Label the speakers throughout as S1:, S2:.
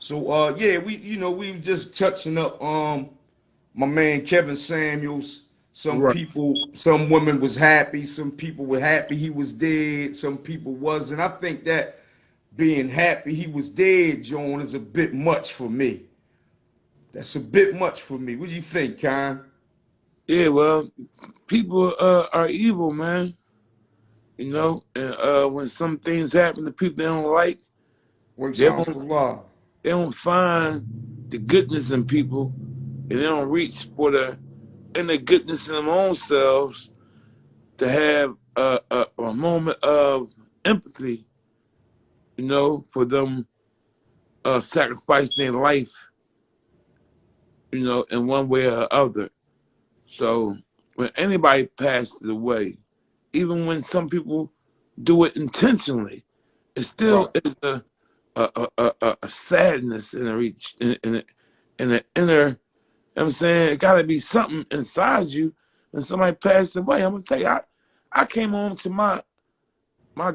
S1: So yeah, we were just touching up my man Kevin Samuels. Some
S2: Right.
S1: people, some women was happy, some people were happy he was dead, some people wasn't. I think that being happy he was dead, John, is a bit much for me. That's a bit much for me. What do you think, Khan?
S2: Yeah, well, people are evil, man. You know, and when some things happen to people they don't like,
S1: Works
S2: they
S1: out
S2: don't
S1: for law.
S2: they don't find the goodness in people, and they don't reach for the inner goodness in their own selves to have a moment of empathy. You know, for them sacrificing their life. You know, in one way or other. So when anybody passes away, even when some people do it intentionally, it
S1: Right.
S2: still is a sadness in a reach in the inner. You know what I'm saying, it got to be something inside you when somebody passes away. I'm gonna tell you, I came home to my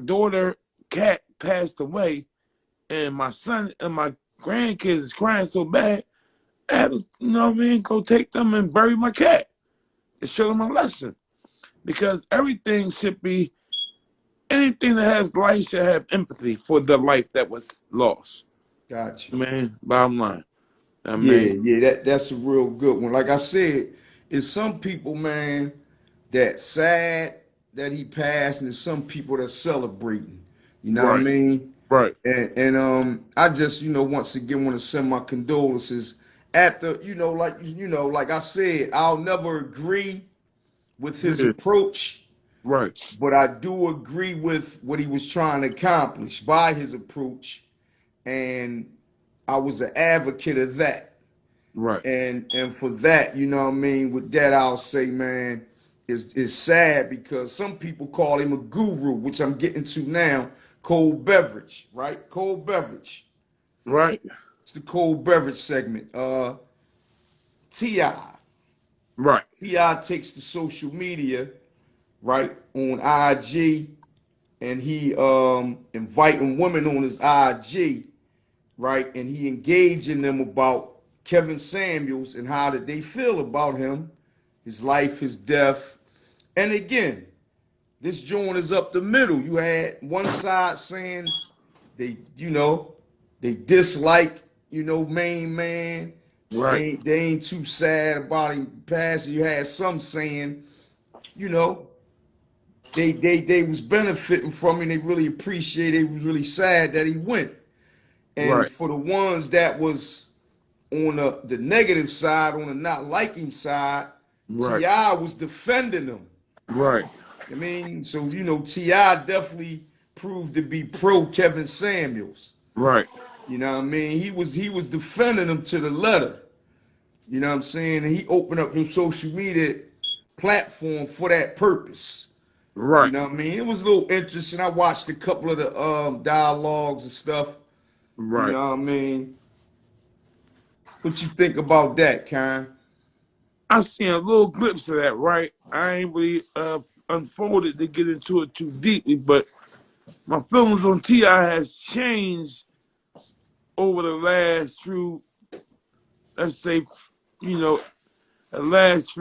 S2: daughter cat passed away, and my son and my grandkids is crying so bad. I had to, you know what I mean, go take them and bury my cat to show them a lesson because everything should be anything that has life should have empathy for the life that was lost.
S1: Gotcha.
S2: Man, bottom line. I
S1: Yeah,
S2: mean,
S1: yeah, that's a real good one. Like I said, it's some people, man, that sad that he passed, and there's some people that celebrating. You know what I
S2: right,
S1: mean?
S2: right.
S1: And I just, once again want to send my condolences after, like I said, I'll never agree with his
S2: Yeah,
S1: approach,
S2: right,
S1: but I do agree with what he was trying to accomplish by his approach, and I was an advocate of that.
S2: right.
S1: And for that, you know what I mean, with that I'll say, man, is sad because some people call him a guru, which I'm getting to now. Cold beverage, right? Cold beverage.
S2: Right,
S1: It's the cold beverage segment. T.I.
S2: right,
S1: T.I. takes to social media, right, on IG, and he inviting women on his IG, right? And he engaging them about Kevin Samuels and how did they feel about him, his life, his death. And again, this joint is up the middle. You had one side saying they, they dislike, main man.
S2: right,
S1: They ain't too sad about him passing. You had some saying, you know, they was benefiting from him. They really appreciate. They was really sad that he went. And
S2: right,
S1: for the ones that was on the negative side, on the not liking side,
S2: right,
S1: T.I. was defending them.
S2: right,
S1: I mean, so T.I. definitely proved to be pro Kevin Samuels.
S2: right,
S1: You know what I mean? He was defending him to the letter. You know what I'm saying? And he opened up his social media platform for that purpose. You
S2: right,
S1: know what I mean? It was a little interesting. I watched a couple of the dialogues and stuff. You
S2: right.
S1: know what I mean? What you think about that, Karen?
S2: I seen a little glimpse of that, right? I ain't really unfolded to get into it too deeply, but my feelings on T.I. has changed over the last few, let's say, you know, the last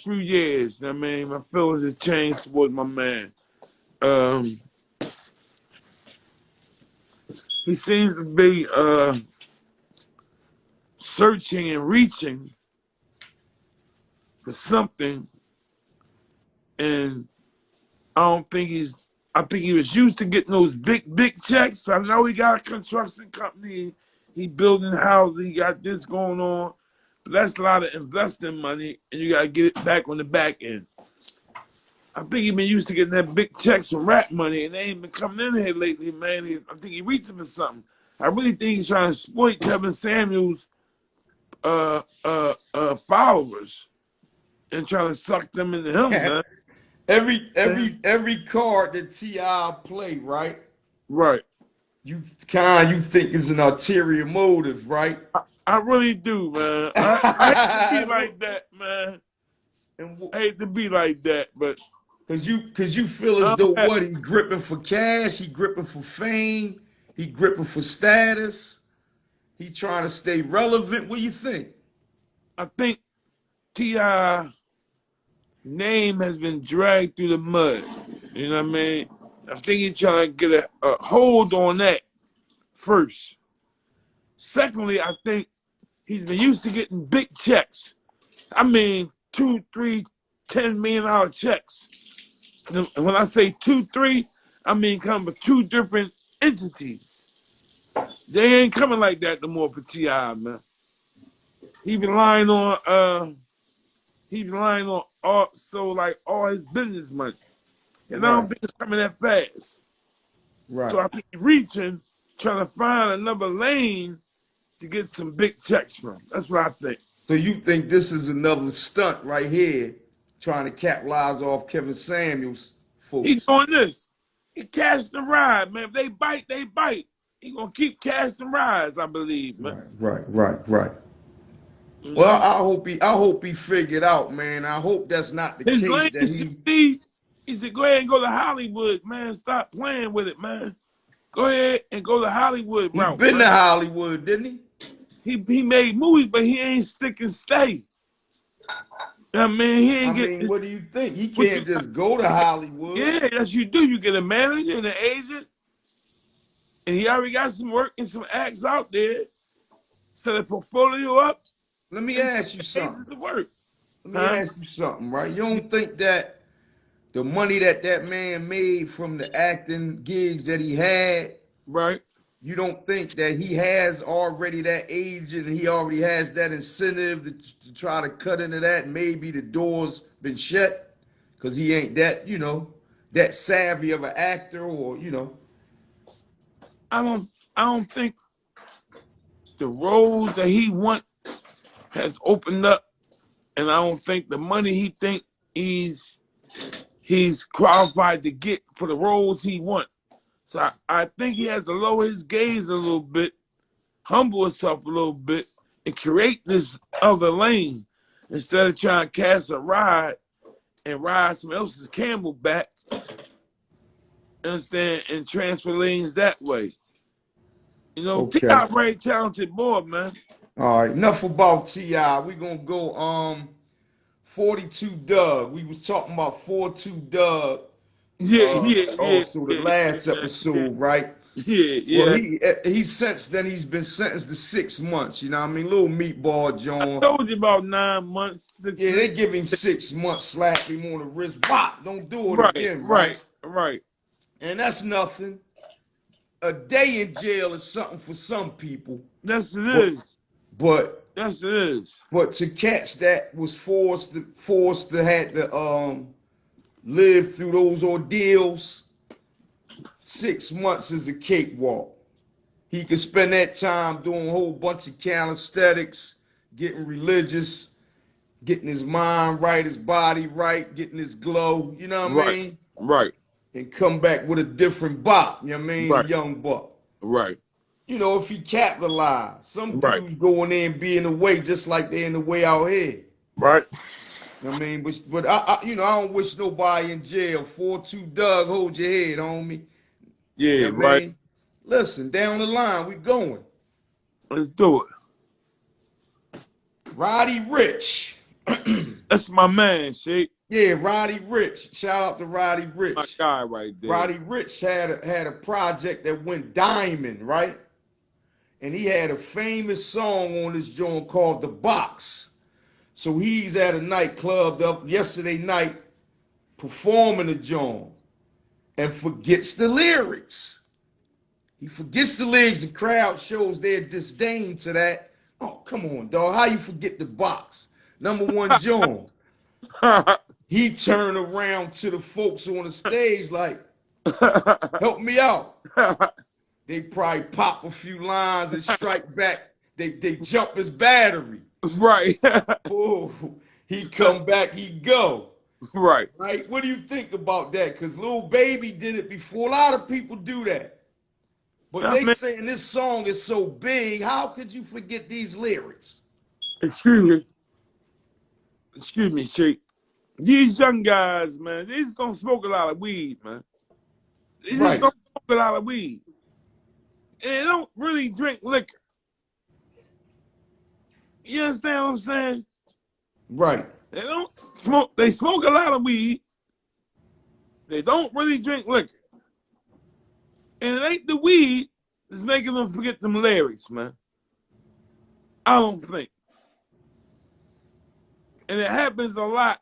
S2: few years. I mean, my feelings have changed towards my man. Um, he seems to be searching and reaching for something, and I don't think he's. I think he was used to getting those big checks. I know he got a construction company. He building houses. He got this going on. But that's a lot of investing money, and you got to get it back on the back end. I think he been used to getting that big checks from rap money, and they ain't been coming in here lately, man. I think he reaching for something. I really think he's trying to exploit Kevin Samuels' followers and trying to suck them into him, man.
S1: every card that Ti play, right?
S2: Right.
S1: You think is an ulterior motive, right?
S2: I really do, man. I hate to be like that, man.
S1: and
S2: I hate to be like that, but
S1: Cause you feel as
S2: I
S1: though
S2: don't have,
S1: what he gripping for cash, he gripping for fame, He gripping for status. He trying to stay relevant. What do you think?
S2: I think T.I. name has been dragged through the mud. You know what I mean? I think he's trying to get a hold on that first. Secondly, I think he's been used to getting big checks. I mean, 2, 3, $10 million checks. And when I say 2, 3, I mean coming from two different entities. They ain't coming like that no more for T.I., man. He relying on all his business money. And I don't
S1: Right,
S2: think it's coming that fast. So
S1: right.
S2: I think he's reaching, trying to find another lane to get some big checks from. That's what I think.
S1: So you think this is another stunt right here, trying to capitalize off Kevin Samuels,
S2: He's
S1: folks?
S2: doing this. He casting the ride, man. If they bite, they bite. He gonna keep casting rides, I believe, man.
S1: Right, right, right, right.
S2: You
S1: Well,
S2: know?
S1: I hope he figured out, man. I hope that's not the
S2: His
S1: case
S2: lane
S1: that
S2: is
S1: he
S2: he said, go ahead and go to Hollywood, man. Stop playing with it, man. Go ahead and go the Hollywood
S1: he
S2: route,
S1: been
S2: man.
S1: to Hollywood, didn't he?
S2: He made movies, but he ain't stick and stay. I mean, he
S1: I
S2: ain't
S1: mean,
S2: get
S1: what do you think? He
S2: what you
S1: can't just go to Hollywood.
S2: yeah, that's you do. You get a manager and an agent, and he already got some work and some acts out there. Set a portfolio up
S1: Let me
S2: and
S1: ask you
S2: agents
S1: something.
S2: to work.
S1: Let me
S2: Huh?
S1: ask you something, right? You don't think that the money that that man made from the acting gigs that he had,
S2: Right.
S1: you don't think that he has already that agent and he already has that incentive to try to cut into that? Maybe the door's been shut because he ain't that, that savvy of an actor or.
S2: I don't I don't think the roles that he want has opened up, and I don't think the money he think he's he's qualified to get for the roles he want. So I think he has to lower his gaze a little bit, humble himself a little bit, and create this other lane instead of trying to cast a ride and ride someone else's camel back, understand, and transfer lanes that way. You know,
S1: Okay.
S2: T.I. very talented boy, man.
S1: All right. Enough about T.I. We gonna go 42 Doug. We was talking about 42 Doug
S2: Yeah, yeah, yeah,
S1: also the
S2: yeah,
S1: last
S2: yeah, yeah,
S1: episode, right?
S2: yeah,
S1: Well,
S2: yeah.
S1: he's since then he's been sentenced to 6 months. You know what I mean? Little meatball
S2: I
S1: John.
S2: told you about 9 months,
S1: Yeah, they give him 6 months, slap him on the wrist. Bop, don't do it
S2: right,
S1: again, right?
S2: right, right.
S1: And that's nothing. A day in jail is something for some people,
S2: Yes, it
S1: but
S2: is.
S1: but
S2: Yes, it is.
S1: but to cats that was forced to had to live through those ordeals, 6 months is a cakewalk. He could spend that time doing a whole bunch of calisthenics, getting religious, getting his mind right, his body right, getting his glow, you know what I
S2: Right,
S1: mean?
S2: right,
S1: And come back with a different bop, you know what I mean? The
S2: right,
S1: young buck.
S2: right,
S1: If he capitalized. Some
S2: right,
S1: dudes go in there and be in the way just like they're in the way out here.
S2: right.
S1: You know what I mean? But I don't wish nobody in jail. 4-2 Doug, hold your head, homie. You
S2: Yeah,
S1: know what I
S2: right.
S1: mean? Listen, down the line, we going.
S2: Let's do it.
S1: Roddy Rich.
S2: That's my man, Shake.
S1: Yeah, Roddy Rich. Shout out to Roddy
S2: My
S1: Rich.
S2: guy right there.
S1: Roddy Rich had a project that went diamond, right? And he had a famous song on this joint called The Box. So he's at a nightclub up yesterday night performing the joint and forgets the lyrics. He forgets the lyrics. The crowd shows their disdain to that. Oh, come on, dog. How you forget The Box? Number one joint. He turned around to the folks on the stage like, help me out. They probably pop a few lines and strike back. They jump his battery.
S2: Right.
S1: Oh, he come back, he go.
S2: Right.
S1: Right? What do you think about that? Because Lil Baby did it before. A lot of people do that. But
S2: I
S1: they
S2: mean,
S1: saying this song is so big, how could you forget these lyrics?
S2: excuse me. Excuse me, Shake. These young guys, man, they just don't smoke a lot of weed, man. They just
S1: Right.
S2: don't smoke a lot of weed. and they don't really drink liquor. You understand what I'm saying?
S1: Right.
S2: They don't smoke. They smoke a lot of weed. They don't really drink liquor. And it ain't the weed that's making them forget them lyrics, man. I don't think. And it happens a lot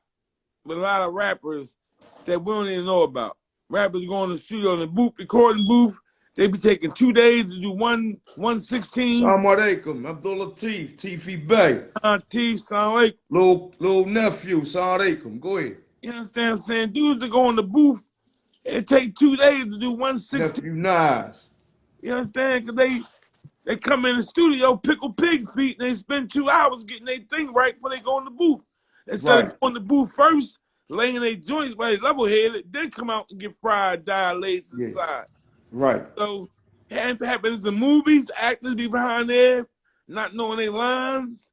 S2: with a lot of rappers that we don't even know about. Rappers go in the studio in the booth, recording booth. They be taking 2 days to do 116.
S1: Salam alaikum, Abdul Latif, Tifi Bey.
S2: Teeth sound like,
S1: Little nephew, salam alaikum. Go ahead.
S2: you understand what I'm saying? Dudes that go in the booth, it take 2 days to do 116.
S1: Nephew Nas.
S2: You understand? Because they come in the studio, pickle pig feet, and they spend 2 hours getting their thing right before they go in the booth. Instead of going in the booth first, laying their joints by level headed, then come out and get fried, dilated to the side.
S1: Right.
S2: So it happens in the movies, actors be behind there, not knowing their lines,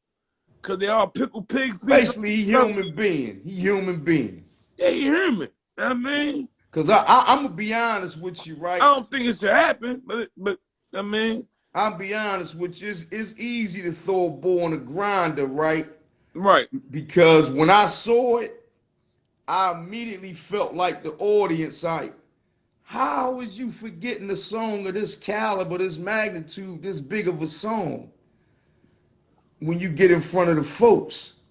S2: because they all pickle pig feet.
S1: Basically, he human being. He human being.
S2: Yeah, you hear me. You know what I mean?
S1: Because I'm going to be honest with you, right?
S2: I don't think it should happen, but I mean.
S1: I'll be honest with you. It's easy to throw a ball on the grinder, right?
S2: Right.
S1: Because when I saw it, I immediately felt like the audience, like, how is you forgetting a song of this caliber, this magnitude, this big of a song when you get in front of the folks?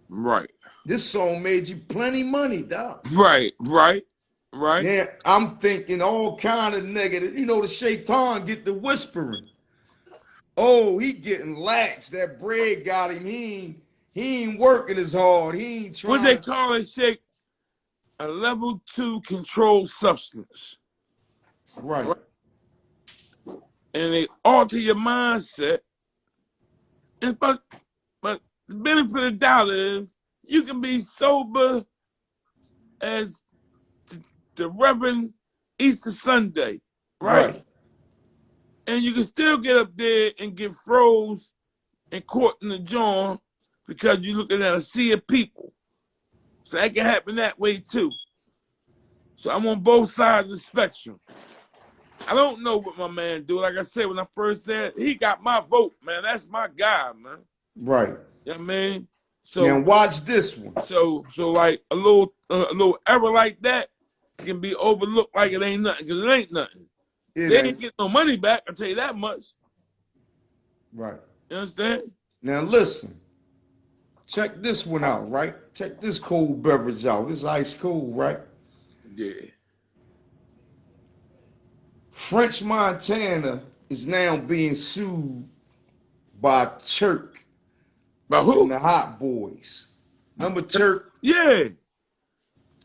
S2: Right.
S1: This song made you plenty money, dog.
S2: Right.
S1: Yeah, I'm thinking all kind of negative. You know, the shaitan get the whispering. Oh, he getting lax. That bread got him. He ain't working as hard. He ain't trying.
S2: What they call it, Shake? A level 2 controlled substance.
S1: Right.
S2: And they alter your mindset. But the benefit of the doubt is you can be sober as the Reverend Easter Sunday, right? And you can still get up there and get froze and caught in the jaw because you're looking at a sea of people. So that can happen that way too. So I'm on both sides of the spectrum. I don't know what my man do. Like I said, when I first said, he got my vote, man. That's my guy, man.
S1: Right.
S2: You know what I mean? So
S1: now watch this one.
S2: So like a little error like that can be overlooked like it ain't nothing, because it ain't nothing. They ain't get no money back, I'll tell you that much.
S1: Right.
S2: You understand?
S1: Now listen. Check this one out, right? Check this cold beverage out. This ice cold, right?
S2: Yeah.
S1: French Montana is now being sued by Turk.
S2: By who?
S1: And the Hot Boys. Remember Turk?
S2: Yeah.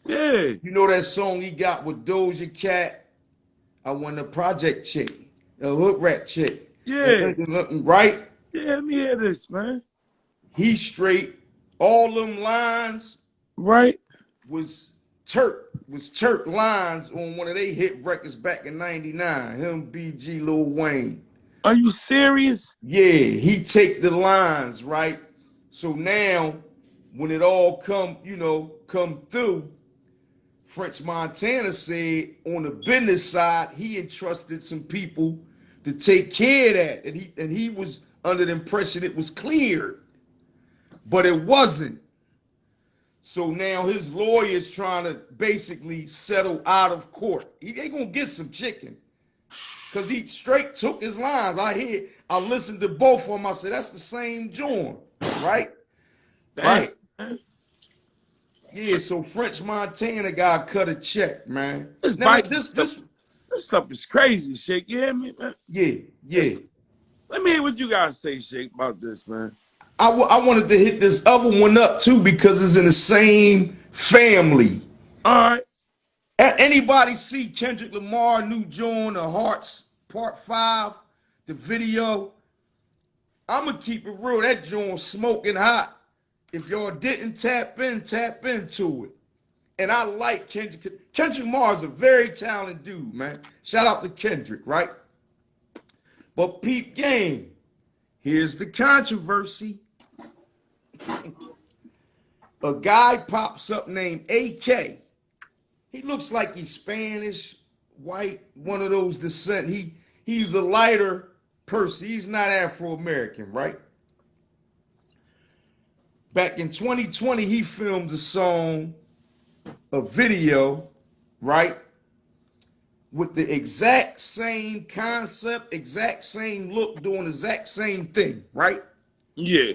S2: Yeah.
S1: You know that song he got with Doja Cat? I want a project chick, a hood rat chick.
S2: Yeah.
S1: Right?
S2: Yeah, let me hear this, man.
S1: He straight, all them lines.
S2: Right.
S1: Was Turk lines on one of their hit records back in '99. Him, BG, Lil Wayne.
S2: Are you serious?
S1: Yeah, he take the lines, right? So now, when it all come through, French Montana said on the business side, he entrusted some people to take care of that. And he was under the impression it was cleared. But it wasn't. So now his lawyer's trying to basically settle out of court. They gonna get some chicken. Cause he straight took his lines. I listened to both of them. I said, that's the same joint, right?
S2: Damn.
S1: Right. Yeah, so French Montana got cut a check, man.
S2: This stuff is crazy, Shake. You hear me, man?
S1: Yeah.
S2: Let me hear what you guys say, Shake, about this, man.
S1: I wanted to hit this other one up too because it's in the same family.
S2: All right.
S1: Anybody see Kendrick Lamar new joint, The Hearts Part 5, the video? I'm gonna keep it real. That joint smoking hot. If y'all didn't tap into it. And I like Kendrick. Kendrick Lamar is a very talented dude, man. Shout out to Kendrick, right? But peep game. Here's the controversy. A guy pops up named AK. He looks like he's Spanish, white, one of those descent. he's a lighter person. He's not Afro-American, right? Back in 2020, he filmed a song, a video, right? With the exact same concept, exact same look, doing the exact same thing, right?
S2: Yeah.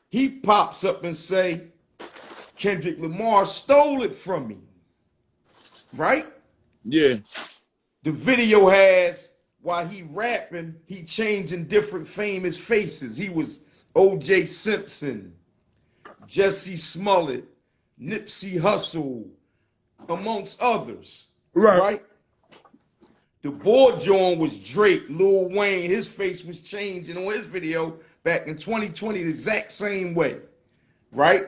S1: He pops up and say, Kendrick Lamar stole it from me, right?
S2: Yeah.
S1: The video has, while he rapping, he changing different famous faces. He was O.J. Simpson, Jesse Smollett, Nipsey Hussle, amongst others,
S2: Right.
S1: right? The board joint was Drake, Lil Wayne. His face was changing on his video back in 2020 the exact same way, right?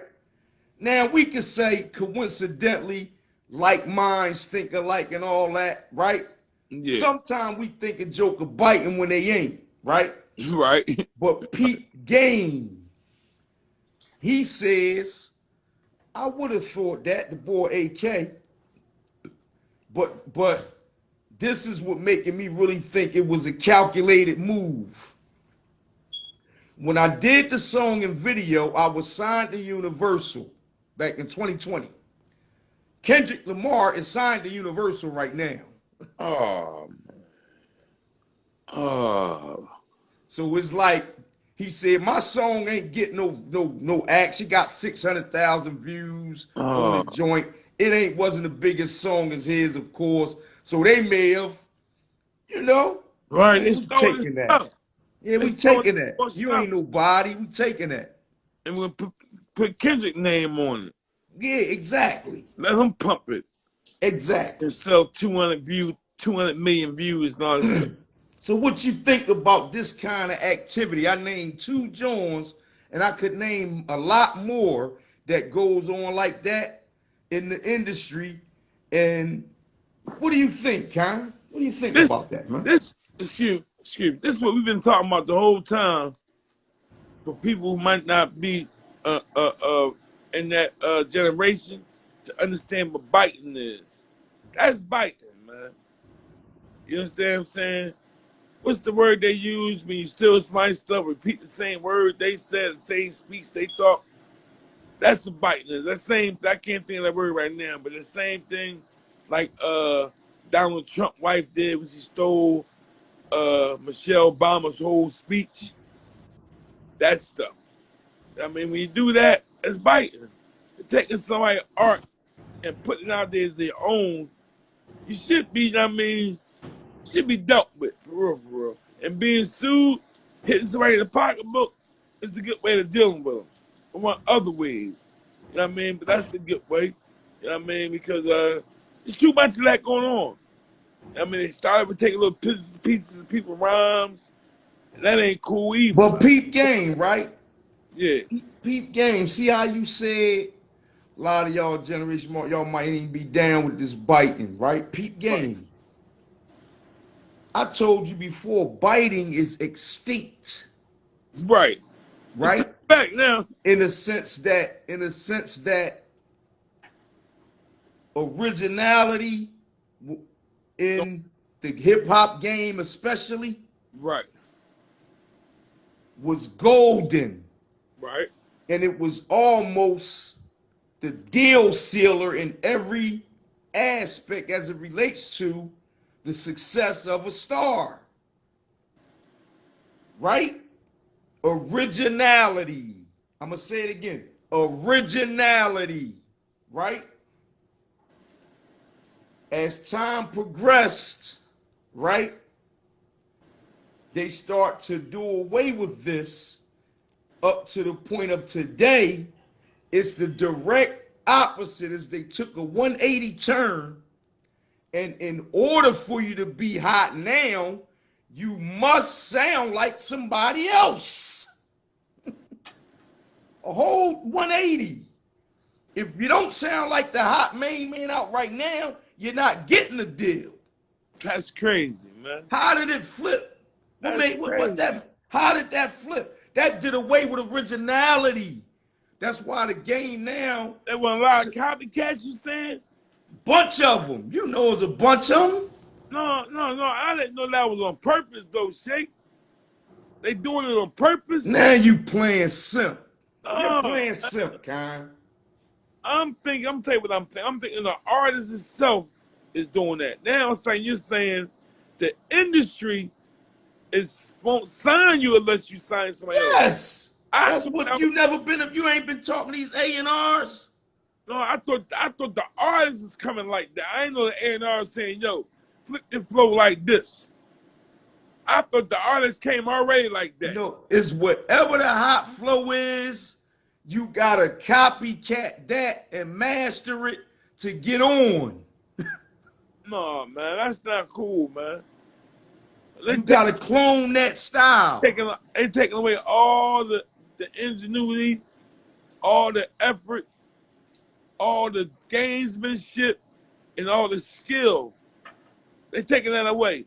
S1: Now, we could say coincidentally, like minds think alike and all that, right?
S2: Yeah.
S1: Sometimes we think a joke of biting when they ain't, right?
S2: Right.
S1: But peep game. He says, I would have thought that, the boy AK, but this is what making me really think it was a calculated move. When I did the song and video, I was signed to Universal back in 2020. Kendrick Lamar is signed to Universal right now.
S2: Oh, man. Oh.
S1: So it's like he said, my song ain't getting no action. Got 600,000 views on the
S2: Oh.
S1: joint. It wasn't the biggest song as his, of course. So they may have, you know,
S2: Right.
S1: we
S2: They stole this
S1: taking that.
S2: stuff.
S1: Yeah,
S2: They
S1: we
S2: stole
S1: taking that.
S2: more
S1: You
S2: stuff.
S1: ain't nobody. We taking that.
S2: And we'll put Kendrick name on it.
S1: Yeah, exactly.
S2: Let him pump it
S1: Exactly.
S2: and sell 200 million views and all this stuff.
S1: So what you think about this kind of activity? I named 2 Jones, and I could name a lot more that goes on like that in the industry. And what do you think, huh? What do you think about that, man?
S2: Excuse me. This is what we've been talking about the whole time for people who might not be in that generation to understand what biting is. That's biting, man. You understand what I'm saying? What's the word they use when you steal somebody's stuff, repeat the same word they said, the same speech they talk? That's the biting. That same, I can't think of that word right now, but the same thing like Donald Trump wife did when she stole Michelle Obama's whole speech. That stuff. I mean, when you do that, it's biting. You're taking somebody's art and putting it out there as their own. You should be, should be dealt with, for real. And being sued, hitting somebody in the pocketbook is a good way of dealing with them. I want other ways. You know what I mean? But that's a good way. You know what I mean? Because there's too much of that going on. I mean, they started with taking little pieces of people's rhymes. And that ain't cool either.
S1: But peep game, right?
S2: Yeah.
S1: Peep game. See how you said a lot of y'all generation, y'all might even be down with this biting, right? Peep game. I told you before, biting is extinct,
S2: Right. It's
S1: right?
S2: back now.
S1: In a sense that originality in the hip hop game, especially,
S2: Right.
S1: was golden,
S2: Right.
S1: and it was almost the deal sealer in every aspect as it relates to the success of a star, right? Originality. I'm gonna say it again. Originality, right? As time progressed, right, they start to do away with this up to the point of today. It's the direct opposite, as they took a 180 turn. And in order for you to be hot now, you must sound like somebody else. A whole 180. If you don't sound like the hot main man out right now, you're not getting the deal.
S2: That's crazy, man.
S1: How did it flip? How did that flip? That did away with originality. That's why the game now,
S2: There wasn't a lot of copycats, you saying?
S1: bunch of them. You know, it's a bunch of them.
S2: No. I didn't know that was on purpose, though, Shake. They doing it on purpose.
S1: Now you playing simp. You're
S2: No,
S1: playing simp, Con.
S2: I'm telling you what I'm thinking. I'm thinking the artist itself is doing that. Now I'm saying you're saying the industry won't sign you unless you sign somebody else.
S1: Yes.
S2: I
S1: That's
S2: thought
S1: what
S2: that
S1: you
S2: was,
S1: never been. You ain't been talking these A&Rs.
S2: no, I thought the artist was coming like that. I didn't know the A&R was saying, yo, flip the flow like this. I thought the artist came already like that.
S1: No, it's whatever the hot flow is, you gotta copycat that and master it to get on.
S2: No, man, that's not cool, man. They
S1: You gotta clone that style.
S2: taking away all the ingenuity, all the effort, all the gamesmanship, and all the skill. They taking that away.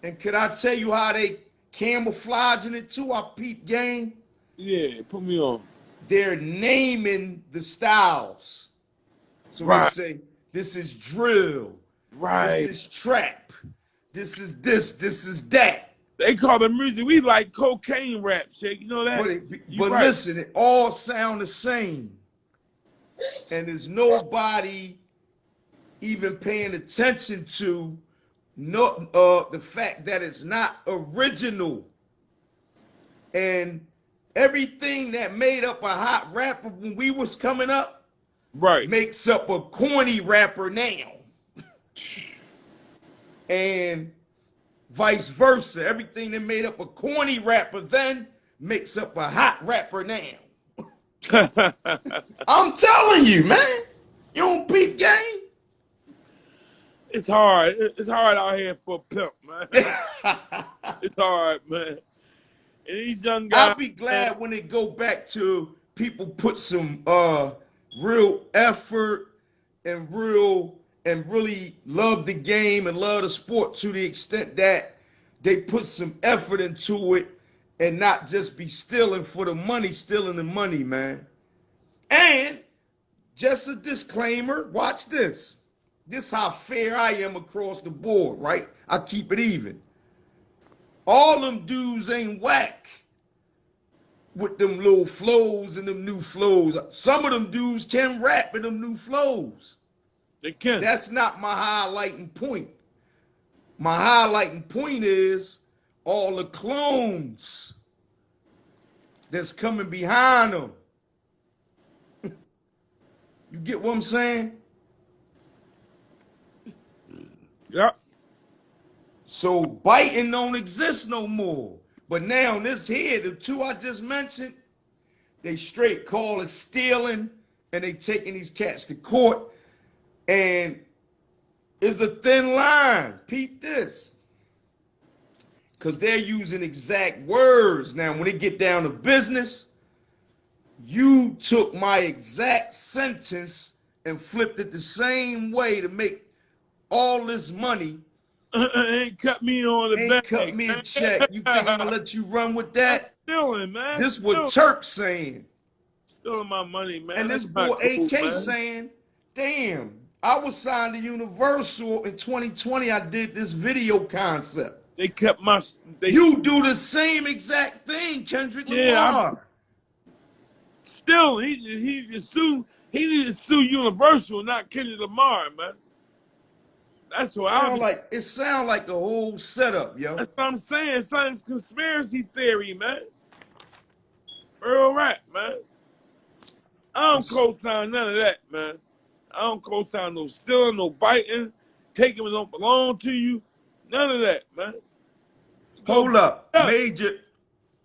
S1: And could I tell you how they camouflaging it too? I peep game.
S2: Yeah, put me on.
S1: They're naming the styles. So they
S2: Right,
S1: say, this is drill, this
S2: right.
S1: is trap, this is this is that.
S2: They call the music we like cocaine rap, Shake. You know that? You
S1: But
S2: right.
S1: listen, it all sound the same. And there's nobody even paying attention to the fact that it's not original. And everything that made up a hot rapper when we was coming up
S2: Right.
S1: makes up a corny rapper now. And vice versa. Everything that made up a corny rapper then makes up a hot rapper now. I'm telling you, man. You don't peep game?
S2: It's hard. It's hard out here for a pimp, man. It's hard, man. And these young guys,
S1: I'll be glad when they go back to people put some real effort and really love the game and love the sport to the extent that they put some effort into it and not just be stealing for the money, stealing the money, man. And just a disclaimer, watch this. This is how fair I am across the board, right? I keep it even. All them dudes ain't whack with them little flows and them new flows. Some of them dudes can rap in them new flows.
S2: they can.
S1: That's not my highlighting point. My highlighting point is all the clones that's coming behind them. You get what I'm saying?
S2: Yep.
S1: So biting don't exist no more. But now this here, the two I just mentioned, they straight call it stealing, and they taking these cats to court. And it's a thin line. Peep this. Because they're using exact words. Now, when they get down to business, you took my exact sentence and flipped it the same way to make all this money.
S2: Ain't cut me on the
S1: Ain't
S2: back.
S1: cut me a check. You think I'm gonna let you run with that?
S2: Stealing, man.
S1: This what Turk's saying.
S2: Stealing my money, man.
S1: And this boy AK saying, damn, I was signed to Universal in 2020. I did this video concept.
S2: They kept my.
S1: You do the same exact thing, Kendrick Lamar.
S2: Still, he need to sue Universal, not Kendrick Lamar, man. That's what
S1: It sound like the whole setup, yo.
S2: That's what I'm saying. Something's conspiracy theory, man. Real rap, man. I don't co-sign none of that, man. I don't co-sign no stealing, no biting, taking what don't belong to you. None of that, man.
S1: Hold up. Major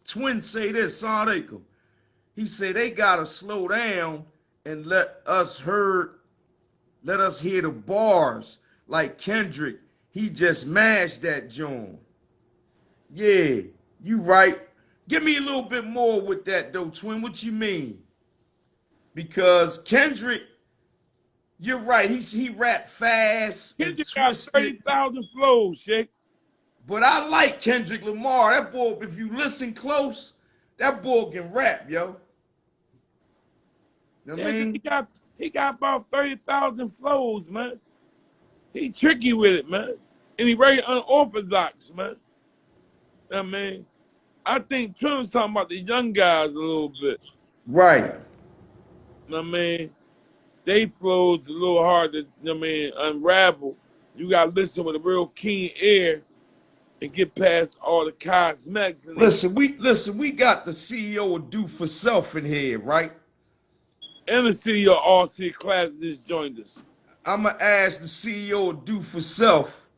S1: Twin say this, Sadiq. He said they gotta slow down and let us hear the bars like Kendrick. He just mashed that joint. Yeah, you right. Give me a little bit more with that though, Twin. What you mean? Because Kendrick, you're right. He rap fast and
S2: Kendrick got
S1: twisted.
S2: 30,000 flows, Shake.
S1: But I like Kendrick Lamar. That boy, if you listen close, that boy can rap, yo. You know what I mean?
S2: He got about 30,000 flows, man. He tricky with it, man. And he very unorthodox, man. I mean, I think Trump is talking about the young guys a little bit.
S1: Right.
S2: I mean, they flows a little hard to, unravel. You gotta listen with a real keen ear and get past all the cosmetics and
S1: We got the CEO of Do for Self in here, right?
S2: the city of all city class just joined us.
S1: I'ma ask the CEO of Do for Self,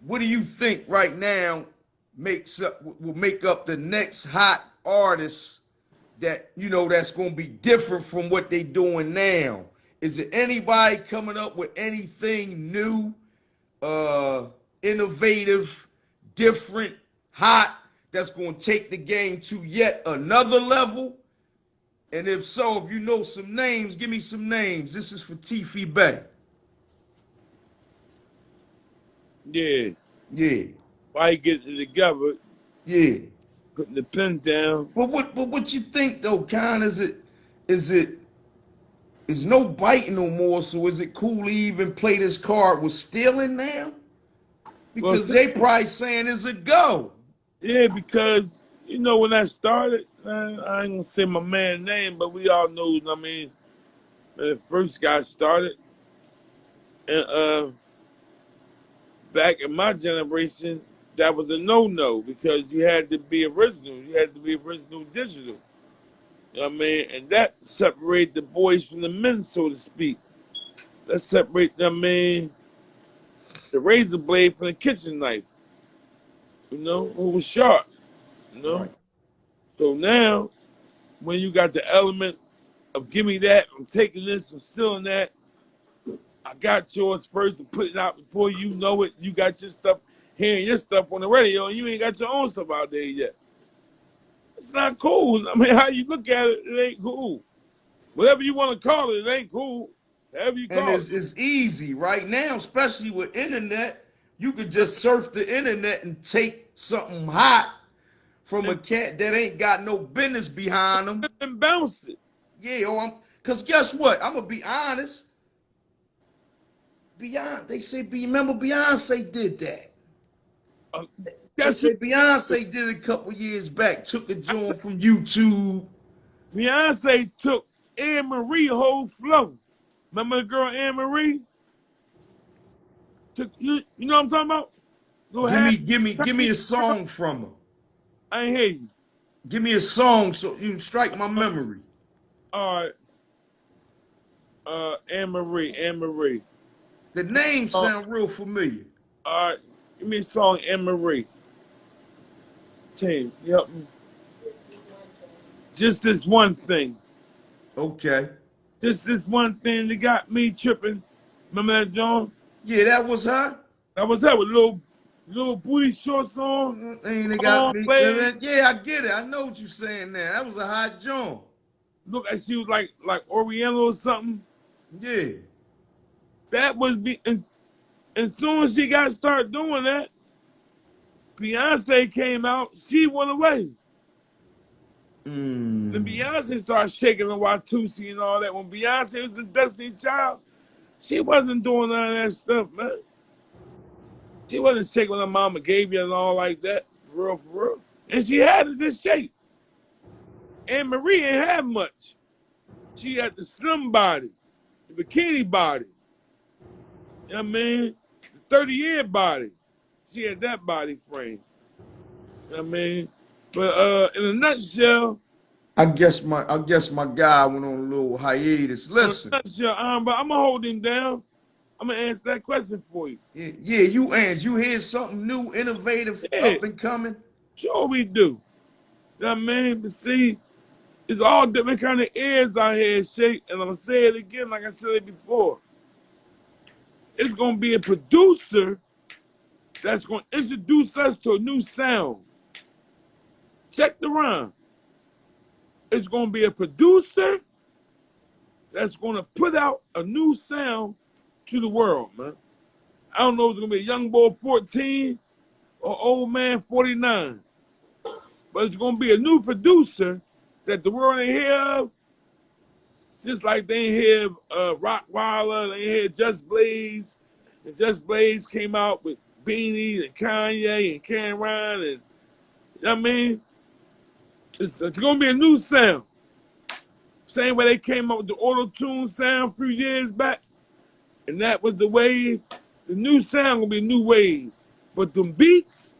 S1: what do you think right now will make up the next hot artist that that's gonna be different from what they doing now? Is it anybody coming up with anything new, innovative, different, hot, that's gonna take the game to yet another level? And if so, if you know some names, give me some names. This is for Tiffy Bay.
S2: Yeah.
S1: Yeah,
S2: Why he getting it together,
S1: yeah.
S2: putting the pen down.
S1: But what you think though, Con? Is it is no biting no more? So is it cool to even play this card with stealing now?
S2: Well,
S1: Because they probably saying it's a go.
S2: yeah, because when I started, I ain't gonna say my man's name, but we all know. When the first guy started, and back in my generation, that was a no-no because you had to be original. You had to be original digital. And that separated the boys from the men, so to speak. That separate, the razor blade from the kitchen knife. Who was sharp. You know.
S1: Right.
S2: So now, when you got the element of give me that, I'm taking this, I'm stealing that. I got yours first and put it out before you know it. You got your stuff, hearing your stuff on the radio, and you ain't got your own stuff out there yet. It's not cool. How you look at it, it ain't cool. Whatever you want to call it, it ain't cool. However you
S1: And
S2: call it.
S1: it's easy right now, especially with internet. You could just surf the internet and take something hot from a
S2: And,
S1: cat that ain't got no business behind them.
S2: and bounce it.
S1: Yeah, cause guess what? I'm gonna be honest. Beyonce, they say, remember Beyonce did that.
S2: Uh,
S1: They
S2: that's
S1: say Beyonce did it a couple years back. Took a joint from YouTube.
S2: Beyonce took Anne Marie whole flow. Remember the girl Anne Marie? Took you know what I'm talking about? Go
S1: Give
S2: ahead.
S1: me, give me, give me a song from her.
S2: I ain't hear you.
S1: Give me a song so you can strike my memory.
S2: All right. Anne Marie.
S1: The name
S2: Uh,
S1: sound real familiar.
S2: all right. Give me a song, Anne Marie. Team, yep. Just this one thing.
S1: Okay.
S2: Just this one thing that got me tripping. Remember that, John?
S1: Yeah, that was her.
S2: That was that with little booty shorts on,
S1: And they got
S2: long
S1: me.
S2: legs.
S1: Yeah, I get it. I know what you're saying now. That was a hot joint.
S2: Look like she was like Oriental or something.
S1: Yeah.
S2: That was and soon as she got started doing that, Beyonce came out. She went away. Then
S1: Mm.
S2: Beyonce started shaking the Watusi and all that. When Beyonce was the Destiny Child, she wasn't doing none of that stuff, man. She wasn't shaking when her mama gave you and all like that, for real. And she had it this shape. And Marie ain't had much. She had the slim body, the bikini body. You know what I mean? The 30-year body. She had that body frame. You know what I mean? But in a nutshell,
S1: I guess my guy went on a little hiatus. Listen.
S2: but I'm gonna hold him down. I'm gonna answer that question for you.
S1: Yeah, you Ans, you hear something new, innovative,
S2: Yeah,
S1: up and coming?
S2: sure we do. You know what I mean? But see, it's all different kind of ears out here, Shake. And I'm gonna say it again, like I said it before. It's gonna be a producer that's gonna introduce us to a new sound. Check the rhyme. It's gonna be a producer that's gonna put out a new sound to the world, man. I don't know if it's gonna be a young boy 14 or old man 49, but it's gonna be a new producer that the world ain't hear of, just like they ain't hear Rockweiler, they ain't hear Just Blaze, And Just Blaze came out with Beanie and Kanye and Cameron, and you know what I mean? It's gonna be a new sound. Same way they came up with the auto-tune sound a few years back, and that was the wave. The new sound gonna be a new wave. But them beats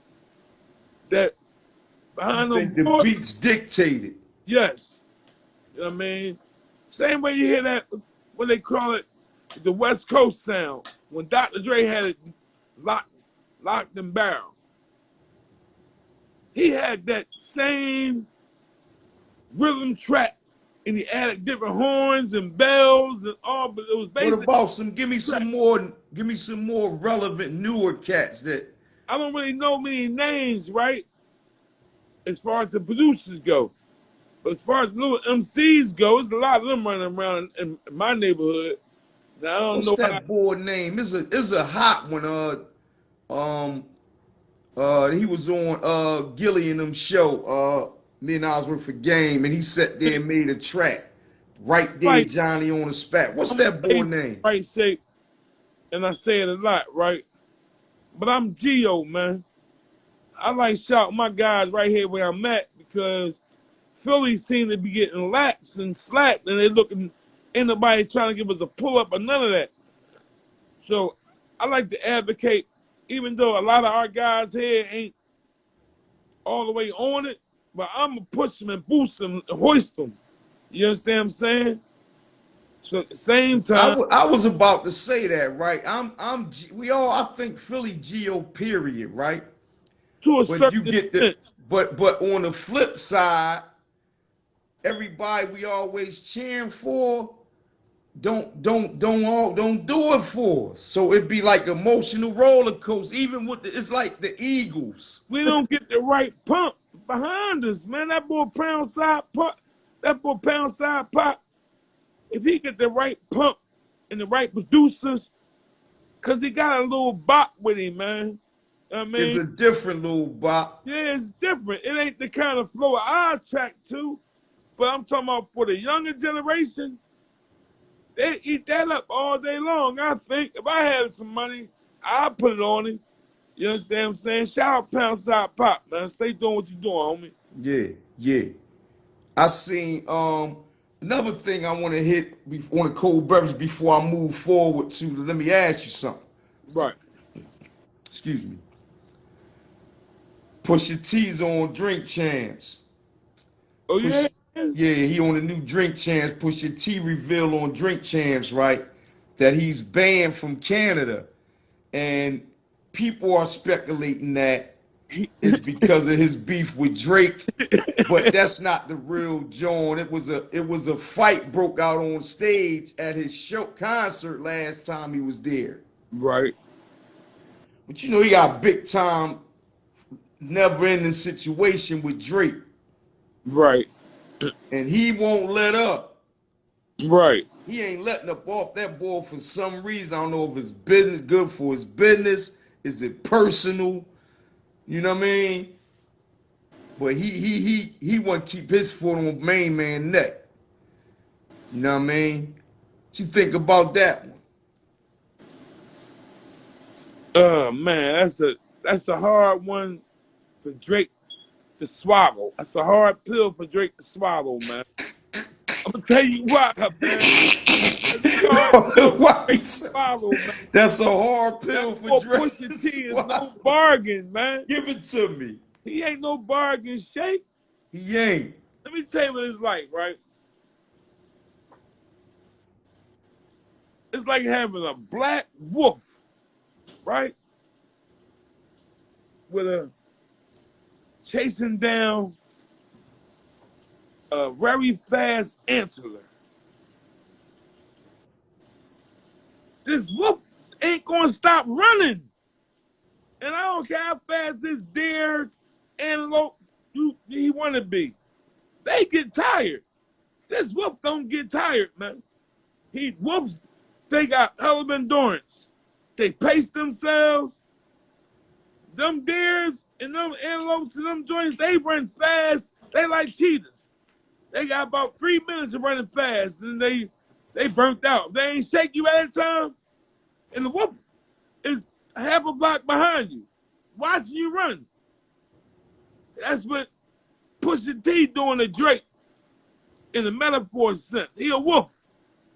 S2: that
S1: You
S2: behind them
S1: think the
S2: boards,
S1: beats dictated?
S2: yes. You know what I mean? Same way you hear that, what they call it, the West Coast sound. When Dr. Dre had it locked and barrel, he had that same rhythm track, and he added different horns and bells and all, but it was
S1: What
S2: basically
S1: about give me
S2: track.
S1: some more relevant newer cats that
S2: I don't really know many names, right? As far as the producers go. But as far as little MCs go, there's a lot of them running around in my neighborhood. Now I don't
S1: what's
S2: know how.
S1: that boy name? Is a hot one. Um he was on Gilly and them show, me and Oswald for Game, and he sat there and made a track. Right there,
S2: Like,
S1: Johnny on the spot. What's
S2: I'm
S1: that boy
S2: based
S1: name?
S2: right shape, and I say it a lot, right? But I'm Geo, man. I like shout my guys right here where I'm at because Philly seem to be getting lax and slack, and they looking, ain't nobody trying to give us a pull up or none of that. So I like to advocate, even though a lot of our guys here ain't all the way on it, but I'm gonna push them and boost them and hoist them. You understand what I'm saying? So at the same time,
S1: I was about to say that, right? We all, I think Philly Geo period, right?
S2: to a
S1: But you
S2: certain
S1: get the
S2: extent,
S1: but on the flip side, everybody we always cheering for don't do it for us. So it'd be like emotional roller coaster. Even with it's like the Eagles.
S2: we don't get the right pump behind us, man. That boy pound side pop, if he get the right pump and the right producers, cause he got a little bop with him, man. I
S1: Is
S2: mean,
S1: a different little bop.
S2: yeah, it's different. It ain't the kind of flow I attract to, but I'm talking about for the younger generation, they eat that up all day long. I think if I had some money, I'd put it on him. You understand what I'm saying? Shout out Pound Side Pop, man. Stay doing what you're doing, homie.
S1: Yeah, yeah. I seen another thing I want to hit on the cold beverage before I move forward to. Let me ask you something.
S2: Right.
S1: Excuse me. Pusha T's on Drink Champs.
S2: Oh, yeah?
S1: Push, yeah, he on the new Drink Champs. Pusha T reveal on Drink Champs, right? That he's banned from Canada, and people are speculating that it's because of his beef with Drake. But that's not the real John. It was a fight broke out on stage at his show concert last time he was there.
S2: Right.
S1: But you know he got a big time, never ending situation with Drake,
S2: Right.
S1: and he won't let up.
S2: Right.
S1: He ain't letting up off that boy for some reason. I don't know if it's business, good for his business. Is it personal? You know what I mean? But he want to keep his foot on main man neck. You know what I mean? What you think about that one?
S2: Man, that's a hard one for Drake to swallow. That's a hard pill for Drake to swallow, man. I'm gonna tell you why, man. That's a hard pill for
S1: Why
S2: Drake to swallow, man.
S1: That's a hard
S2: That
S1: pill for
S2: boy
S1: Drake
S2: Pusha
S1: to
S2: T is no
S1: swallow.
S2: bargain, man.
S1: Give it to me.
S2: He ain't no bargain shake.
S1: He ain't.
S2: Let me tell you what it's like, right? It's like having a black wolf, right? With a chasing down a very fast antler. This wolf ain't gonna stop running. And I don't care how fast this deer, antelope, he wanna be. They get tired. This wolf don't get tired, man. Wolves, they got hell of endurance. They pace themselves. Them deers and them antelopes and them joints, they run fast. They like cheetahs. They got about 3 minutes of running fast, then they burnt out. If they ain't shake you at a time, and the wolf, is half a block behind you, watching you run. That's what Pusha T doing to Drake in the metaphor sense. He a wolf.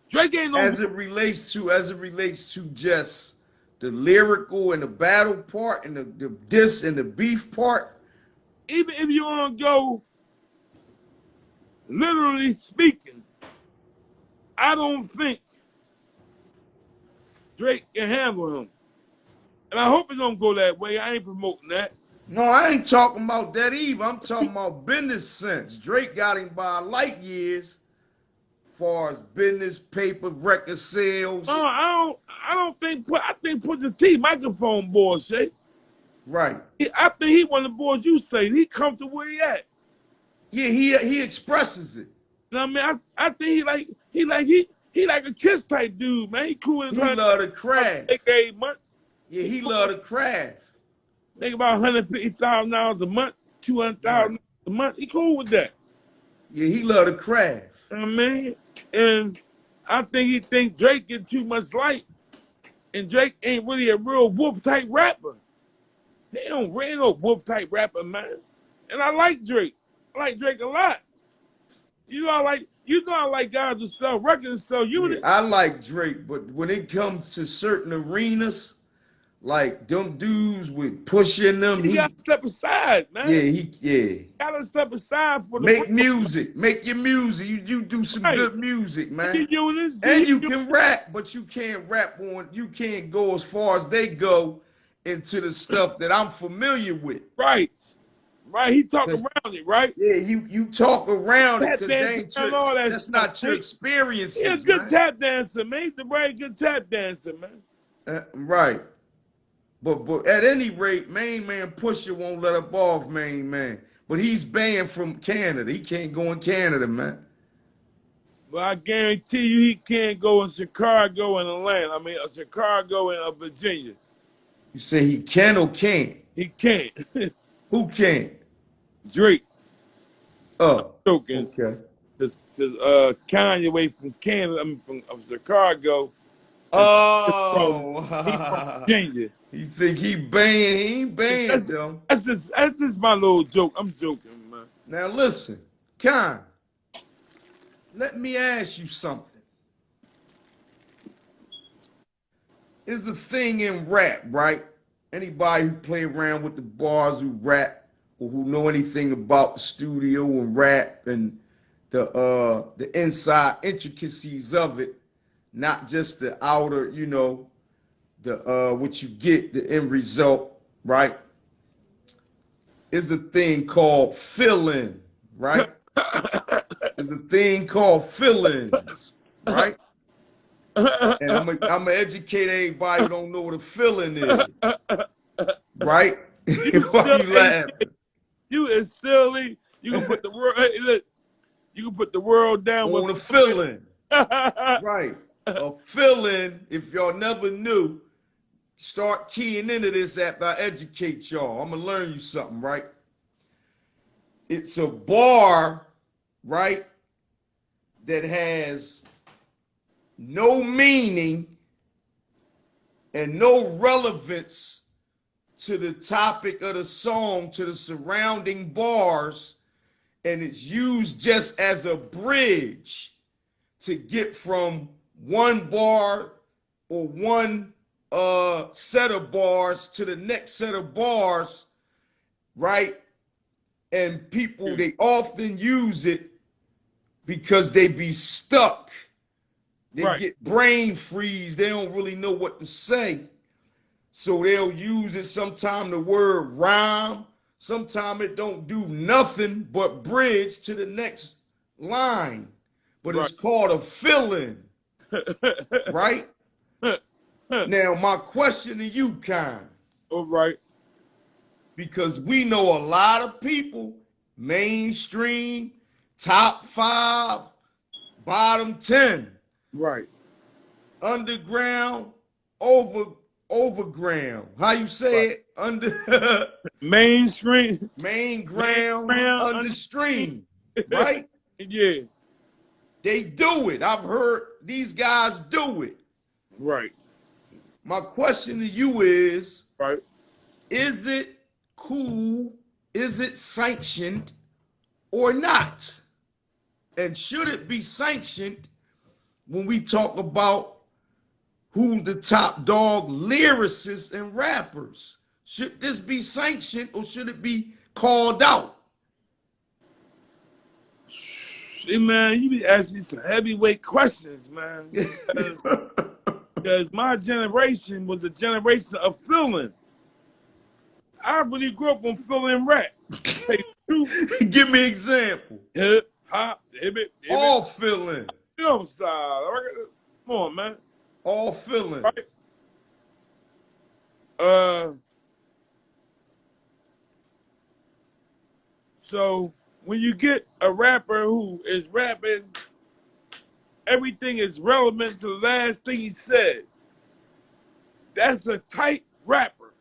S2: Drake ain't no wolf.
S1: As it relates to just the lyrical and the battle part and the diss and the beef part.
S2: Even if you want to go literally speaking, I don't think Drake can handle him. And I hope it don't go that way. I ain't promoting that.
S1: No, I ain't talking about that either. I'm talking about business sense. Drake got him by light years, far as business, paper, record sales.
S2: No, I think Pusha T microphone bullshit.
S1: Right.
S2: I think he one of the boys you say. He comfortable where he at.
S1: Yeah, he expresses it.
S2: You know what I mean? I think he like a Kiss type dude, man. He cool as
S1: He love the craft.
S2: a month.
S1: Yeah, he love the craft.
S2: Think about $150,000 a month, $200,000 a month. He cool with that.
S1: Yeah, he love the craft.
S2: You know what I mean? And I think he think Drake get too much light. And Drake ain't really a real wolf type rapper. They don't really no wolf type rapper, man. And I like Drake. I like Drake a lot. You know I like guys who sell records and sell units.
S1: Yeah, I like Drake, but when it comes to certain arenas, like them dudes with pushing them,
S2: You gotta step aside, man.
S1: Yeah,
S2: You gotta step aside for the
S1: make music. Make your music. You do some good music, man.
S2: Units,
S1: and you can rap, but you can't you can't go as far as they go into the stuff that I'm familiar with.
S2: Right. He talk around it, right?
S1: Yeah, you talk around it because that's not your experiences.
S2: He's a good tap dancer, man. He's a very good tap dancer, man.
S1: Right. But at any rate, Main Man Pusha won't let up off Main Man. But he's banned from Canada. He can't go in Canada, man.
S2: Well, I guarantee you he can't go in Chicago and Atlanta. I mean, Chicago and Virginia.
S1: You say he can or can't?
S2: He can't.
S1: Who can't?
S2: Drake.
S1: Oh,
S2: joking.
S1: Okay.
S2: Cause Kanye away from Canada, I mean, from Chicago.
S1: Oh,
S2: He's from Virginia.
S1: You think he banned? He ain't banned though.
S2: That's just my little joke. I'm joking, man.
S1: Now listen, Con, let me ask you something. Is the thing in rap, right? Anybody who play around with the bars, who rap, or who know anything about the studio and rap and the inside intricacies of it, not just the outer, the what you get, the end result, right? Is a thing called fill-in, right? Is a thing called fill-ins, right? And I'm gonna educate everybody who don't know what a fill-in is, right? Why you laughing?
S2: You is silly. You can put the world. You can put the world down
S1: on a fill-in, right? A fill-in. If y'all never knew, start keying into this after I educate y'all. I'm gonna learn you something, right? It's a bar, right, that has no meaning and no relevance to the topic of the song, to the surrounding bars, and it's used just as a bridge to get from one bar or one set of bars to the next set of bars, right? And people, they often use it because they be stuck. They get brain freeze. They don't really know what to say. So they'll use it. Sometimes the word rhyme. Sometimes it don't do nothing but bridge to the next line. But it's called a fill-in, right? Now, my question to you, Con.
S2: All right.
S1: Because we know a lot of people, mainstream, top 5, bottom 10.
S2: Right.
S1: Underground, overground. How you say it? Under
S2: mainstream.
S1: Main ground, understream. Right?
S2: Yeah.
S1: They do it. I've heard these guys do it.
S2: Right.
S1: My question to you
S2: Right.
S1: is it cool? Is it sanctioned or not? And should it be sanctioned when we talk about who's the top dog lyricists and rappers? Should this be sanctioned or should it be called out?
S2: See, man, you be asking me some heavyweight questions, man. Because my generation was a generation of feeling. I really grew up on feeling rap.
S1: Give me an example.
S2: Hip hop, hip it.
S1: All feeling.
S2: Film style. Come on, man.
S1: All feeling.
S2: Right? So when you get a rapper who is rapping, everything is relevant to the last thing he said. That's a tight rapper.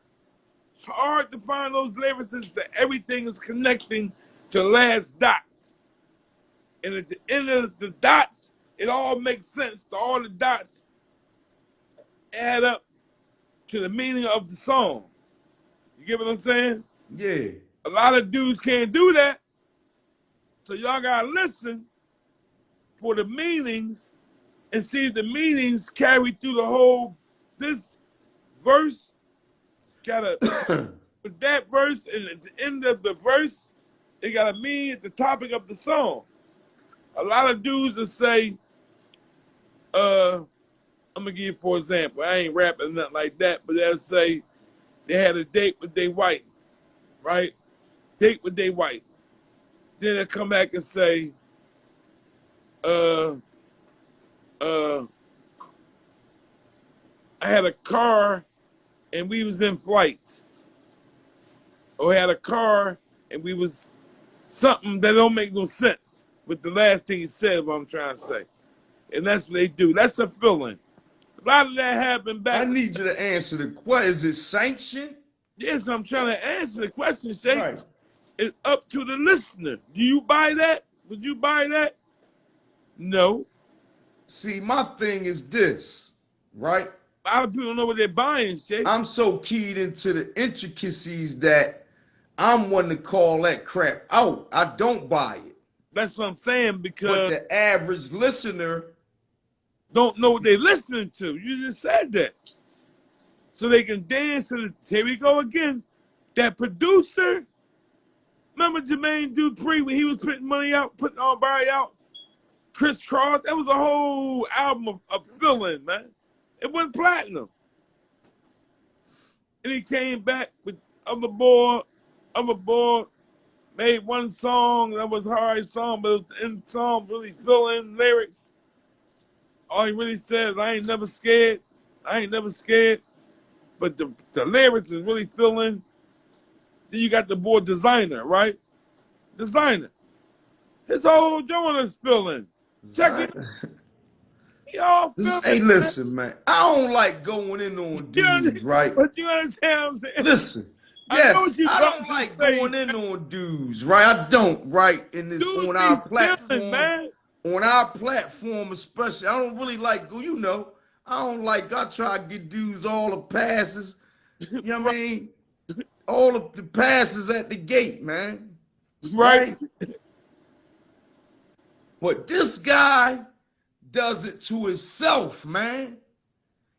S2: It's hard to find those lyricists that everything is connecting to the last dot. And at the end of the dots, it all makes sense. All the dots add up to the meaning of the song. You get what I'm saying?
S1: Yeah.
S2: A lot of dudes can't do that. So y'all gotta listen for the meanings and see if the meanings carry through the whole, this verse gotta, with that verse and at the end of the verse, it gotta mean at the topic of the song. A lot of dudes will say, I'm gonna give you for example, I ain't rapping nothing like that, but they'll say they had a date with their wife, right? Date with their wife. Then they'll come back and say, I had a car and we was in flight. Or had a car and we was something that don't make no sense with the last thing he said, what I'm trying to say. And that's what they do. That's a feeling. A lot of that happened back.
S1: I need you to answer the question. Is it sanctioned?
S2: Yes, I'm trying to answer the question, Shay.
S1: Right.
S2: It's up to the listener. Do you buy that? Would you buy that? No.
S1: See, my thing is this, right?
S2: A lot of people don't know what they're buying, Shay.
S1: I'm so keyed into the intricacies that I'm one to call that crap out. I don't buy it.
S2: That's what I'm saying,
S1: But
S2: because
S1: the average listener
S2: don't know what they're listening to. You just said that. So they can dance to the, here we go again. That producer, remember Jermaine Dupri when he was putting money out, putting everybody out? Chris Cross, that was a whole album of feeling, man. It went platinum. And he came back with other boy, made one song that was a hard song, but the end song really feeling lyrics. All he really says, I ain't never scared. I ain't never scared. But the lyrics is really feeling. Then you got the boy Designer, right? Designer. His whole joint is feeling. Check it. Y'all feeling.
S1: Hey, listen, man. I don't like going in on dudes, right?
S2: But you understand what I'm saying?
S1: Listen. Yes, I don't like going in on dudes, right? I don't, right? In this
S2: Dudes
S1: on our
S2: be
S1: platform,
S2: stealing, man.
S1: On our platform especially. I don't really like, you know, I try to get dudes all the passes. You know what I mean? All of the passes at the gate, man.
S2: Right?
S1: But this guy does it to himself, man.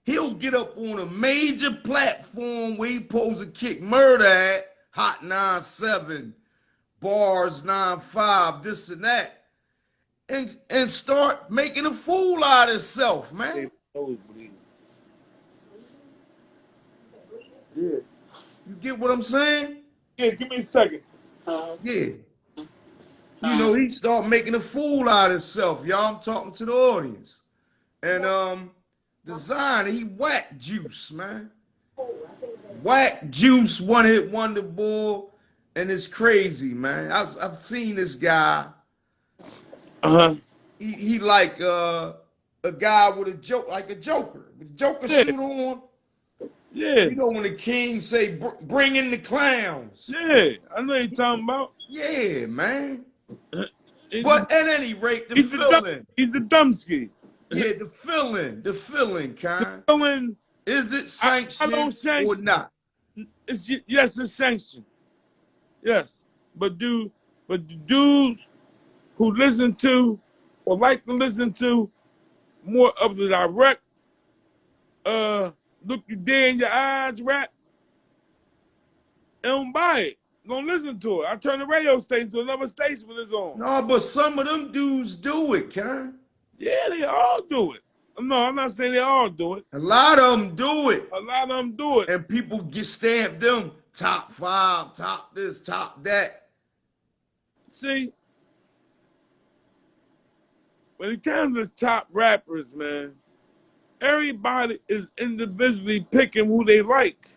S1: He'll get up on a major platform where he supposed to kick murder at, Hot 97, Bars 95, this and that, and start making a fool out of himself, man.
S2: Yeah.
S1: You get what I'm saying?
S2: Yeah, give me a second.
S1: Yeah. You know, he start making a fool out of himself, y'all. I'm talking to the audience. And Designer, he whack Juice, man. Whack Juice, one hit wonder boy, and it's crazy, man. I've seen this guy. He like a guy with a joke, like a Joker, with a Joker suit on.
S2: Yeah.
S1: You know when the king say, "Bring in the clowns."
S2: Yeah, I know you're talking about.
S1: Yeah, man. But at any rate, the feeling.
S2: He's the Dumpski.
S1: Yeah, the feeling kind.
S2: The feeling
S1: Is it
S2: I don't
S1: sanctioned or
S2: sanction.
S1: not?
S2: Yes, it's sanctioned. Yes, but the dudes who listen to or like to listen to more of the direct, look you dead in your eyes rap, they don't buy it. Don't listen to it. I turn the radio station to another station when it's on.
S1: No, but some of them dudes do it, Karen.
S2: Yeah, they all do it. No, I'm not saying they all do it.
S1: A lot of them do it.
S2: A lot of them do it.
S1: And people get stamped them top 5, top this, top that.
S2: See, when it comes to top rappers, man, everybody is individually picking who they like.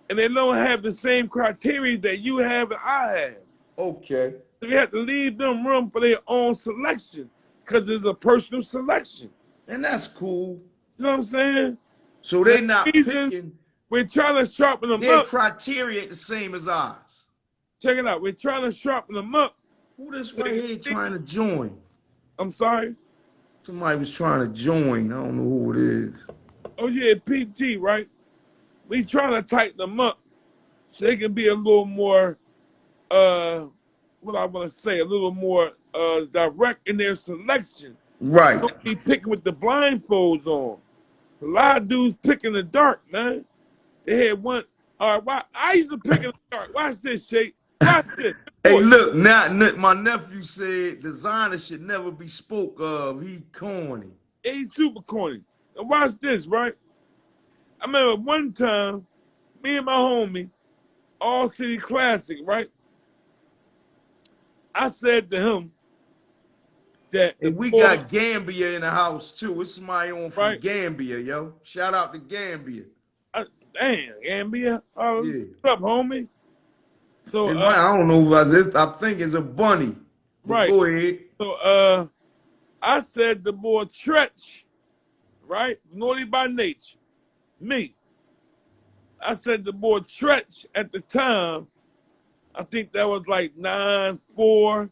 S2: And they don't have the same criteria that you have and I have.
S1: Okay.
S2: So we have to leave them room for their own selection because it's a personal selection.
S1: And that's cool.
S2: You know what I'm saying?
S1: So they not picking.
S2: We're trying to sharpen them
S1: Their
S2: up.
S1: criteria ain't the same as ours.
S2: Check it out. We're trying to sharpen them up.
S1: Who this right here trying to join?
S2: I'm sorry?
S1: Somebody was trying to join. I don't know who it is.
S2: Oh, yeah, PG, right? We trying to tighten them up so they can be a little more, what I want to say, a little more direct in their selection.
S1: Right.
S2: Don't be picking with the blindfolds on. A lot of dudes pick in the dark, man. They had one. All right, I used to pick in the dark. Watch this, Shake. Watch this.
S1: Hey, look, now my nephew said designer should never be spoke of. He corny.
S2: He's super corny. Now watch this, right? I remember one time, me and my homie, All City Classic, right? I said to him that
S1: And we got Gambia in the house too. It's somebody on from
S2: right?
S1: Gambia, yo. Shout out to Gambia.
S2: Damn, Gambia.
S1: Yeah.
S2: What's up, homie? So
S1: I don't know about this. I think it's a bunny. But
S2: right.
S1: Go ahead.
S2: So I said the boy Tretch, right? Naughty by nature. Me. I said the boy Tretch at the time, I think that was like 9-4,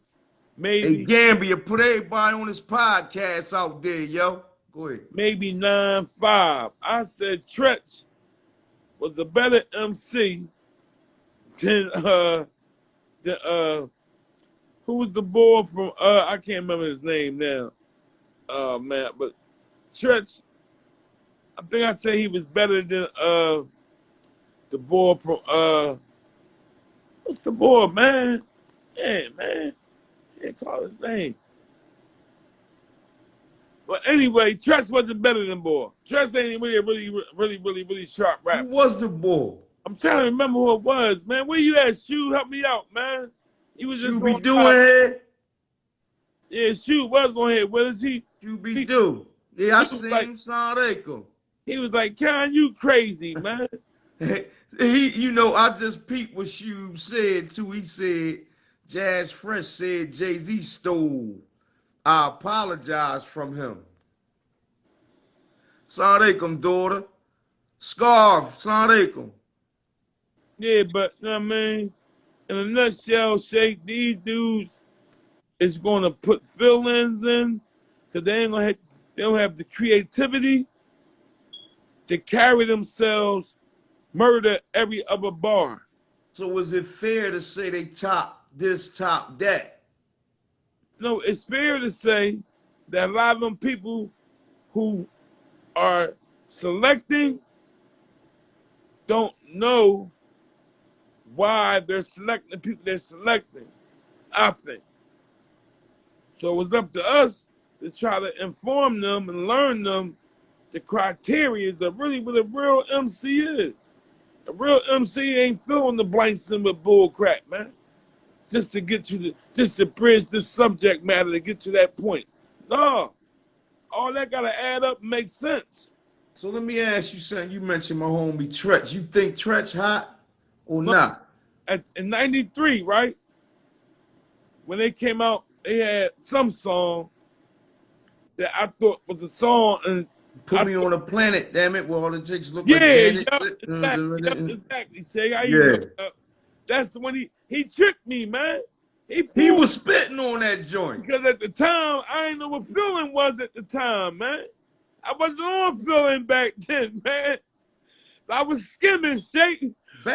S2: maybe.
S1: Hey, Gambia, put everybody on this podcast out there, yo. Go ahead.
S2: Maybe 9-5. I said Tretch was a better MC than who was the boy from I can't remember his name now. Oh man, but Tretch, I think I'd say he was better than the boy from what's the boy, man? Yeah, man. Can't call his name. But anyway, Tretch wasn't better than boy. Tretch ain't really sharp rapper.
S1: Who was the boy?
S2: I'm trying to remember who it was, man. Where you at, Shoe? Help me out, man. He was just
S1: You be doing it?
S2: Yeah, Shoe was on here. What is he?
S1: You be do. Yeah, I seen him. Salaam.
S2: He was like, Con, you crazy, man.
S1: You know, I just peeped what Shube said too. He said, Jazz Fresh said Jay-Z stole. I apologize from him. Salaam, daughter. Scarf, Salaam.
S2: Yeah, but you know what I mean? In a nutshell, Shake, these dudes is gonna put fill-ins in because they don't have the creativity to carry themselves, murder every other bar.
S1: So is it fair to say they top this, top that?
S2: No, it's fair to say that a lot of them people who are selecting don't know why they're selecting the people they're selecting, I think. So it was up to us to try to inform them and learn them the criteria of really what a real MC is. A real MC ain't filling the blanks in with bull crap, man. Just to get you just to bridge this subject matter to get to that point. No. All that gotta add up and make sense.
S1: So let me ask you something. You mentioned my homie Tretch. You think Tretch hot or not?
S2: In 93, right? When they came out, they had some song that I thought was a song and
S1: Put me on a planet, damn it, where all the chicks look
S2: yeah,
S1: like
S2: exactly.
S1: Yeah.
S2: That's when he tricked me, man.
S1: He was spitting on that joint.
S2: Because at the time, I didn't know what feeling was at the time, man. I wasn't on feeling back then, man. I was skimming, Shake.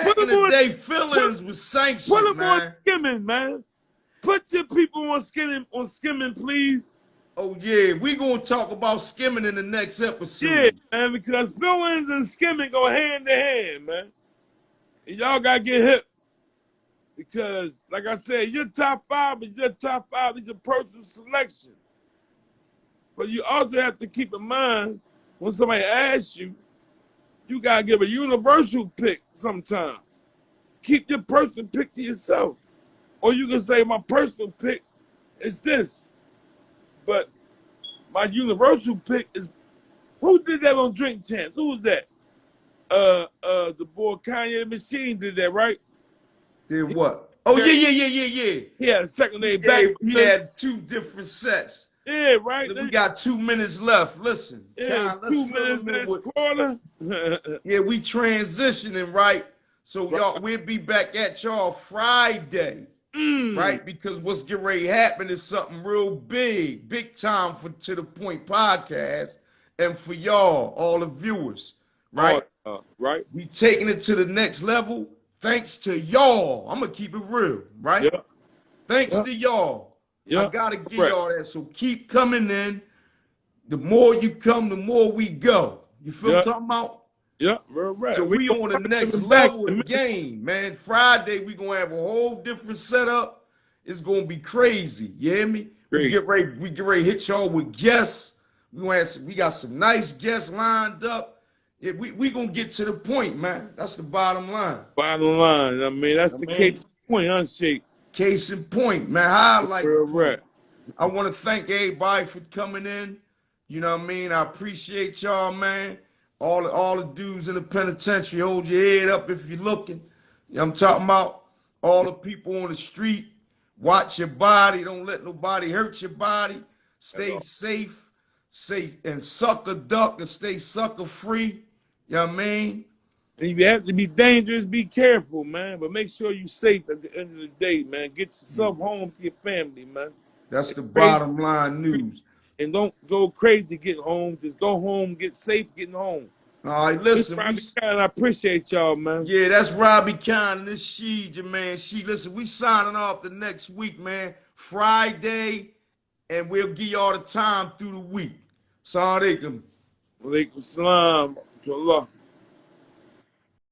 S2: Put
S1: Back in
S2: them
S1: the
S2: on,
S1: day,
S2: put,
S1: feelings was
S2: put
S1: sanctioned,
S2: them on
S1: man.
S2: skimming, man. Put your people on skimming, please.
S1: Oh yeah, we gonna talk about skimming in the next
S2: Yeah,
S1: episode.
S2: man, because feelings and skimming go hand in hand, man. And y'all gotta get hip. Because, like I said, your top five is your top five. It's your personal selection. But you also have to keep in mind when somebody asks you, you gotta give a universal pick sometimes. Keep your personal pick to yourself. Or you can say my personal pick is this. But my universal pick is who did that on Drink Champs? Who was that? The boy Kanye the Machine did that, right?
S1: Did
S2: He,
S1: what? Oh yeah.
S2: he had a second day back.
S1: He had two different sets.
S2: Yeah, right.
S1: We got 2 minutes left. Listen,
S2: Yeah,
S1: Con, let's
S2: 2 minutes,
S1: fill them in
S2: minutes,
S1: with.
S2: quarter.
S1: Yeah, we transitioning, right? So
S2: Right.
S1: y'all, we'll be back at y'all Friday,
S2: Mm.
S1: right? Because what's getting ready to happen is something real big time for To The Point podcast, and for y'all, all the viewers,
S2: Oh,
S1: right?
S2: right.
S1: We taking it to the next level thanks to y'all. I'm gonna keep it real, right?
S2: Yeah,
S1: Thanks
S2: yeah,
S1: to y'all. I
S2: yeah.
S1: gotta give
S2: Correct.
S1: y'all that. So keep coming in. The more you come, the more we go. You feel what
S2: Yeah,
S1: I'm talking about?
S2: yeah. We're right.
S1: So
S2: We
S1: we
S2: gonna
S1: on the
S2: start
S1: next
S2: giving back
S1: level of
S2: in a
S1: the
S2: minute.
S1: game, man. Friday we gonna have a whole different setup. It's gonna be crazy. You hear me?
S2: Great.
S1: We get ready to hit y'all with guests. We got some nice guests lined up. Yeah, we gonna get to the point, man. That's the bottom line.
S2: Bottom line, I mean, that's
S1: I
S2: the
S1: mean,
S2: case point, huh, Shake?
S1: case in point, man. Highlight the
S2: We're
S1: point.
S2: right.
S1: I want to thank everybody for coming in. You know what I mean? I appreciate y'all, man. All the dudes in the penitentiary, hold your head up if you're looking. You know what I'm talking about? All the people on the street, watch your body. Don't let nobody hurt your body.
S2: At
S1: Stay
S2: all.
S1: safe. Safe and sucker duck and stay sucker free. You know what I mean?
S2: And if you have to be dangerous, be careful, man. But make sure you're safe at the end of the day, man. Get yourself home to your family, man.
S1: That's
S2: And
S1: the
S2: crazy,
S1: bottom line news.
S2: and don't go crazy getting home. Just go home, get safe getting home.
S1: All right,
S2: This
S1: listen,
S2: Robbie Kind, I appreciate y'all, man.
S1: yeah, that's Robbie Khan and this Sheed, your man. Listen, we signing off the next week, man. Friday, and we'll give y'all the time through the week. Assalamu alaikum.
S2: Walaikum salam. To Allah.